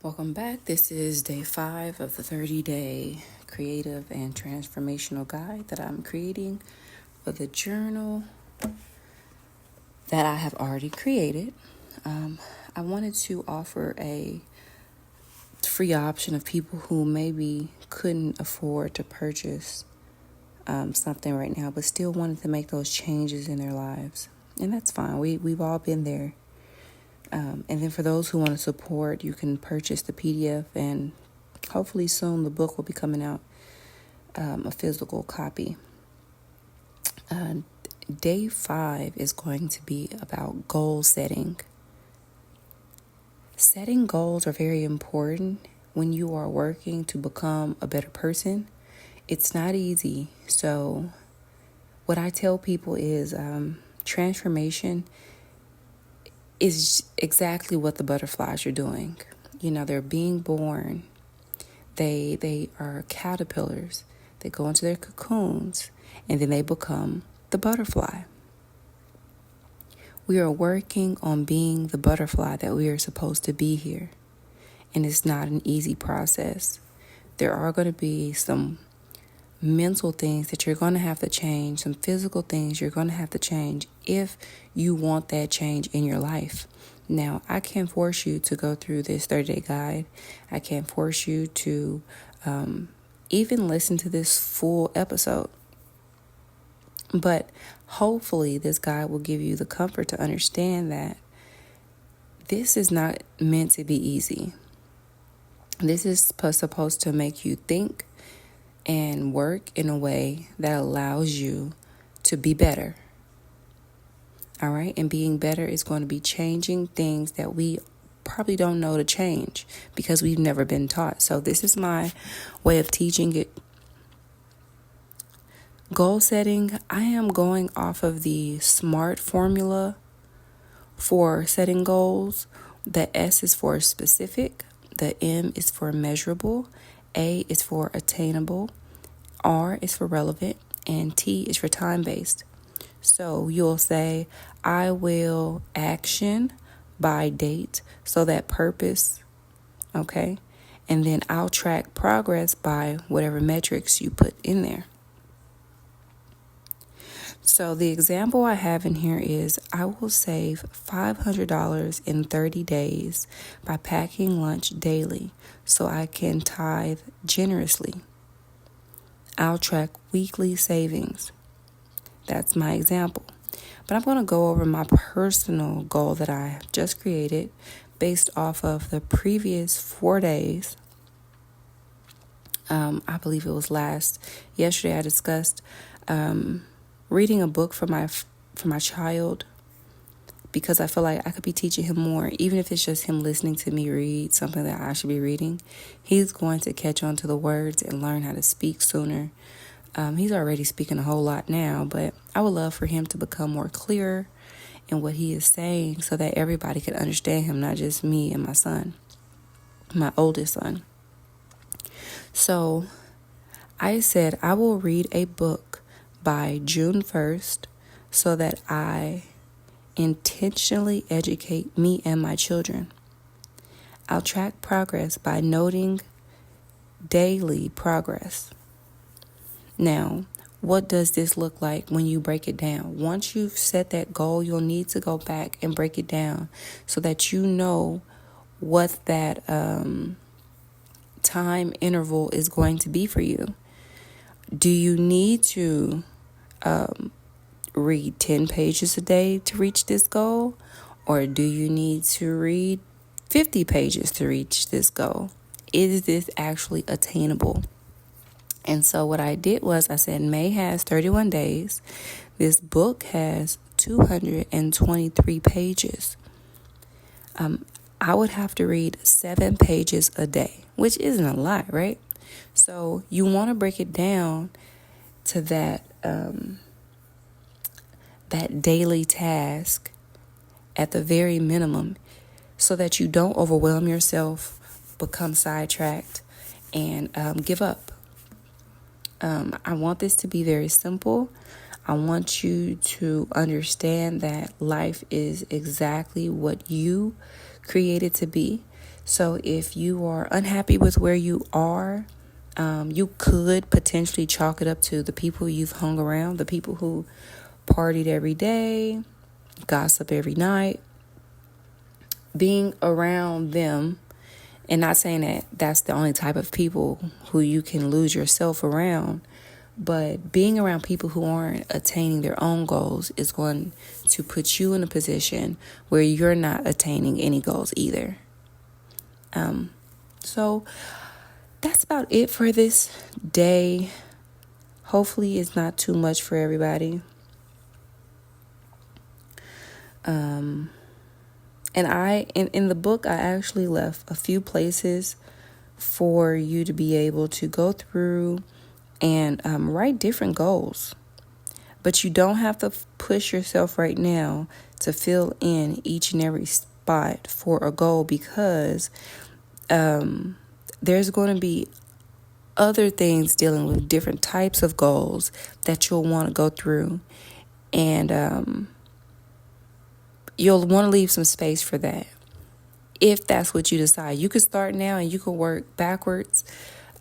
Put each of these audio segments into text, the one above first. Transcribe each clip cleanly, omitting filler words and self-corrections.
Welcome back. This is day 5 of the 30-day creative and transformational guide that I'm creating for the journal that I have already created. I wanted to offer a free option of people who maybe couldn't afford to purchase something right now, but still wanted to make those changes in their lives. And that's fine. We've all been there. And then for those who want to support, you can purchase the PDF, and hopefully soon the book will be coming out, a physical copy. Day 5 is going to be about goal setting. Setting goals are very important when you are working to become a better person. It's not easy. So what I tell people is transformation is exactly what the butterflies are doing. They're being born. They are caterpillars. They go into their cocoons, and then they become the butterfly. We are working on being the butterfly that we are supposed to be here. And it's not an easy process. There are going to be some mental things that you're going to have to change, some physical things you're going to have to change if you want that change in your life. Now, I can't force you to go through this 30-day guide. I can't force you to even listen to this full episode. But hopefully this guide will give you the comfort to understand that this is not meant to be easy. This is supposed to make you think and work in a way that allows you to be better. All right? And being better is going to be changing things that we probably don't know to change because we've never been taught. So this is my way of teaching it. Goal setting, I am going off of the S.M.A.R.T formula for setting goals. The S is for specific, the M is for measurable, A is for attainable, R is for relevant, and T is for time-based. So you'll say, I will action by date, so that purpose, okay? And then I'll track progress by whatever metrics you put in there. So the example I have in here is I will save $500 in 30 days by packing lunch daily so I can tithe generously. I'll track weekly savings. That's my example. But I'm going to go over my personal goal that I have just created based off of the previous 4 days. I believe it was yesterday I discussed reading a book for my child, because I feel like I could be teaching him more, even if it's just him listening to me read something that I should be reading. He's going to catch on to the words and learn how to speak sooner. He's already speaking a whole lot now, but I would love for him to become more clear in what he is saying so that everybody can understand him, not just me and my son, my oldest son. So I said I will read a book by June 1st so that I intentionally educate me and my children. I'll track progress by noting daily progress. Now, what does this look like when you break it down? Once you've set that goal, you'll need to go back and break it down so that you know what that time interval is going to be for you. Do you need to read 10 pages a day to reach this goal? Or do you need to read 50 pages to reach this goal? Is this actually attainable? And so what I did was I said May has 31 days. This book has 223 pages. I would have to read 7 pages a day, which isn't a lot, right? So you want to break it down to that daily task at the very minimum so that you don't overwhelm yourself, become sidetracked, and give up. I want this to be very simple. I want you to understand that life is exactly what you created to be. So if you are unhappy with where you are, you could potentially chalk it up to the people you've hung around, the people who partied every day, gossip every night. Being around them, and not saying that that's the only type of people who you can lose yourself around, but being around people who aren't attaining their own goals is going to put you in a position where you're not attaining any goals either. So that's about it for this day. Hopefully it's not too much for everybody. And in the book, I actually left a few places for you to be able to go through and write different goals. But you don't have to push yourself right now to fill in each and every spot for a goal, because there's going to be other things dealing with different types of goals that you'll want to go through. And you'll want to leave some space for that. If that's what you decide, you can start now and you can work backwards.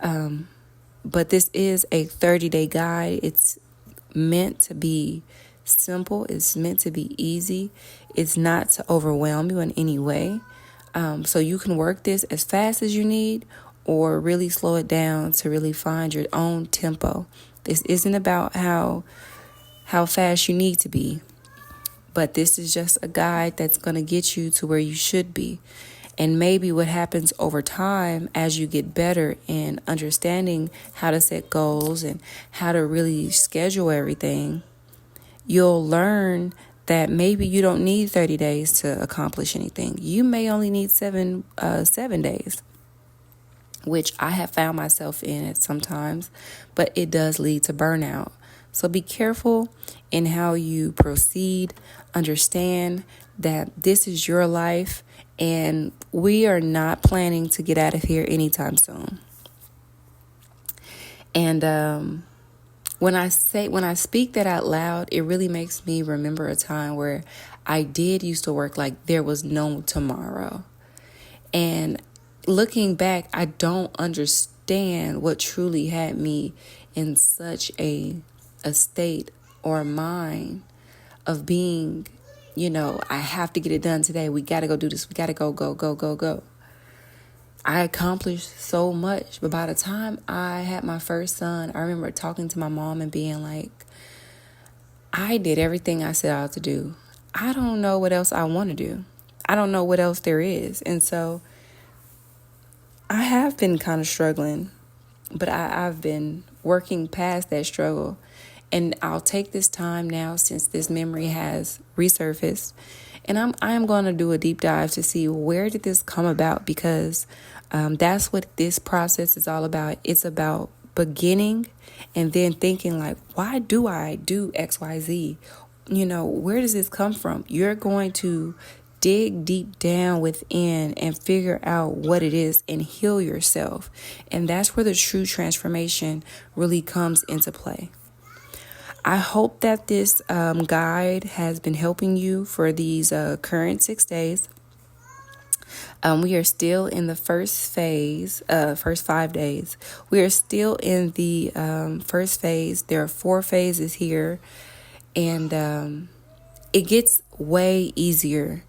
But this is a 30-day guide. It's meant to be simple. It's meant to be easy. It's not to overwhelm you in any way. So you can work this as fast as you need, or really slow it down to really find your own tempo. This isn't about how fast you need to be, but this is just a guide that's going to get you to where you should be. And maybe what happens over time, as you get better in understanding how to set goals and how to really schedule everything, you'll learn that maybe you don't need 30 days to accomplish anything. You may only need 7 days, which I have found myself in at sometimes, but it does lead to burnout. So be careful in how you proceed. Understand that this is your life, and we are not planning to get out of here anytime soon. And when I speak that out loud, it really makes me remember a time where I did used to work like there was no tomorrow. And looking back, I don't understand what truly had me in such a state or mind of being, I have to get it done today. We got to go do this. We got to go. I accomplished so much. But by the time I had my first son, I remember talking to my mom and being like, I did everything I set out to do. I don't know what else I want to do. I don't know what else there is. And so I have been kind of struggling, but I've been working past that struggle. And I'll take this time now, since this memory has resurfaced, and I am going to do a deep dive to see where did this come about, because that's what this process is all about. It's about beginning and then thinking like, why do I do X, Y, Z? Where does this come from? You're going to dig deep down within and figure out what it is and heal yourself. And that's where the true transformation really comes into play. I hope that this guide has been helping you for these current 6 days. We are still in the first phase, first 5 days. We are still in the first phase. There are 4 phases here, and it gets way easier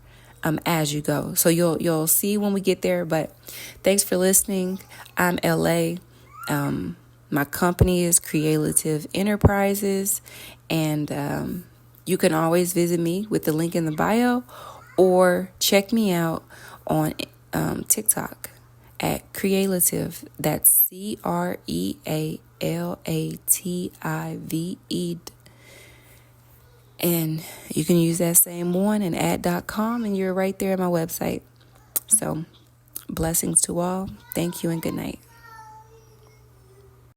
as you go. So you'll see when we get there. But thanks for listening. I'm LA. My company is Creative Enterprises, and you can always visit me with the link in the bio, or check me out on TikTok at Creative. That's CREALATIVE. And you can use that same one and add.com, and you're right there at my website. So blessings to all. Thank you and good night.